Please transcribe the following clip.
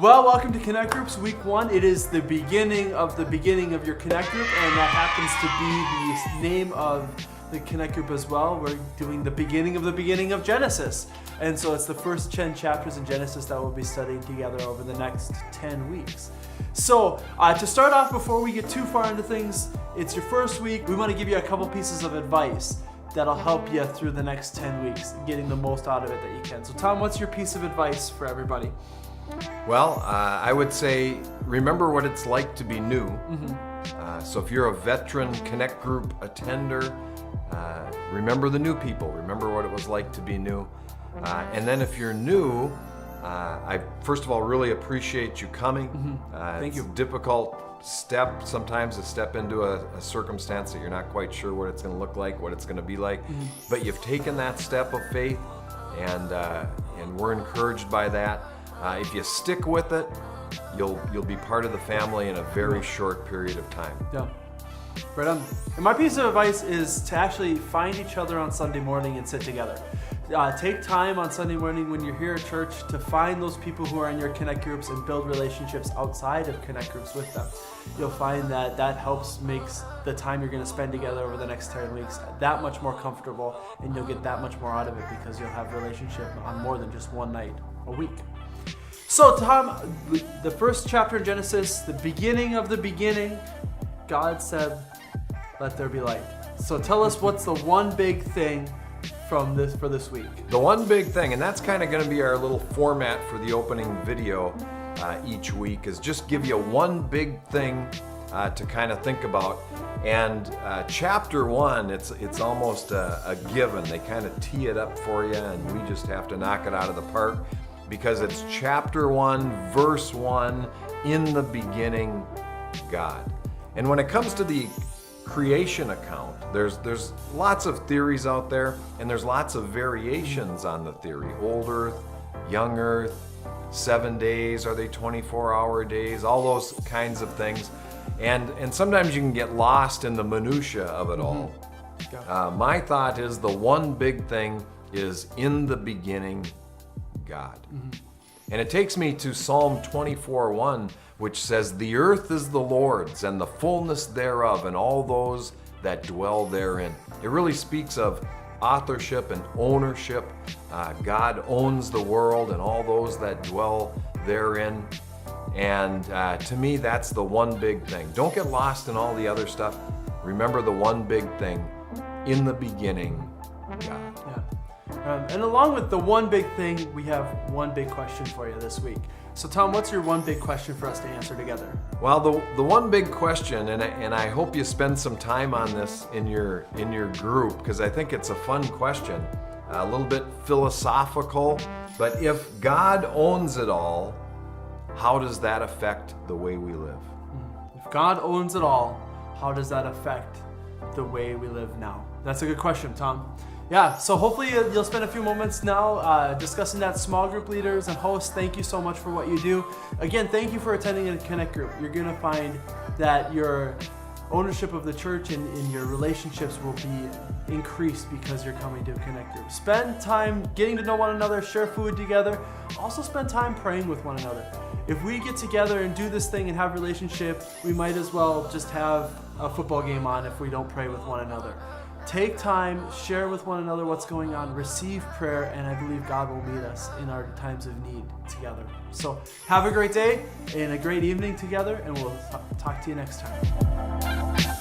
Well, welcome to Connect Groups Week 1. It is the beginning of your Connect Group, and that happens to be the name of the Connect Group as well. We're doing the beginning of Genesis. And so it's the first 10 chapters in Genesis that we'll be studying together over the next 10 weeks. So to start off, before we get too far into things, it's your first week. We want to give you a couple pieces of advice that'll help you through the next 10 weeks, getting the most out of it that you can. So Tom, what's your piece of advice for everybody? Well, I would say remember what it's like to be new. So if you're a veteran Connect Group attender, remember the new people. Remember what it was like to be new. And then if you're new, I first of all really appreciate you coming. Thank it's you. a difficult step sometimes to step into a circumstance that you're not quite sure what it's going to look like, what it's going to be like. But you've taken that step of faith, and we're encouraged by that. If you stick with it, you'll be part of the family in a very short period of time. Yeah. Right on. And my piece of advice is to actually find each other on Sunday morning and sit together. Take time on Sunday morning when you're here at church to find those people who are in your Connect Groups and build relationships outside of Connect Groups with them. You'll find that helps makes the time you're going to spend together over the next 10 weeks that much more comfortable, and you'll get that much more out of it because you'll have a relationship on more than just one night a week. So Tom, the first chapter in Genesis, the beginning of the beginning, God said, "Let there be light." So tell us, what's the one big thing for this week? The one big thing, and that's kind of going to be our little format for the opening video each week, is just give you one big thing to kind of think about. And chapter 1, it's almost a given. They kind of tee it up for you, and we just have to knock it out of the park, because it's chapter 1, verse 1, in the beginning, God. And when it comes to the creation account, there's lots of theories out there, and there's lots of variations on the theory. Old Earth, young Earth, 7 days, are they 24-hour days? All those kinds of things. And sometimes you can get lost in the minutia of it all. Yeah. My thought is the one big thing is in the beginning, God. And it takes me to Psalm 24:1, which says, "The earth is the Lord's, and the fullness thereof, and all those that dwell therein." It really speaks of authorship and ownership. God owns the world and all those that dwell therein. And to me, that's the one big thing. Don't get lost in all the other stuff. Remember the one big thing, in the beginning, God. Yeah. And along with the one big thing, we have one big question for you this week. So Tom, what's your one big question for us to answer together? Well, the one big question, and I hope you spend some time on this in your group, because I think it's a fun question, a little bit philosophical, but if God owns it all, how does that affect the way we live? If God owns it all, how does that affect the way we live now? That's a good question, Tom. Yeah, so hopefully you'll spend a few moments now discussing that. Small group leaders and hosts, thank you so much for what you do. Again, thank you for attending a Connect Group. You're going to find that your ownership of the church and your relationships will be increased because you're coming to a Connect Group. Spend time getting to know one another, share food together. Also spend time praying with one another. If we get together and do this thing and have relationship, we might as well just have a football game on if we don't pray with one another. Take time, share with one another what's going on, receive prayer, and I believe God will meet us in our times of need together. So have a great day and a great evening together, and we'll talk to you next time.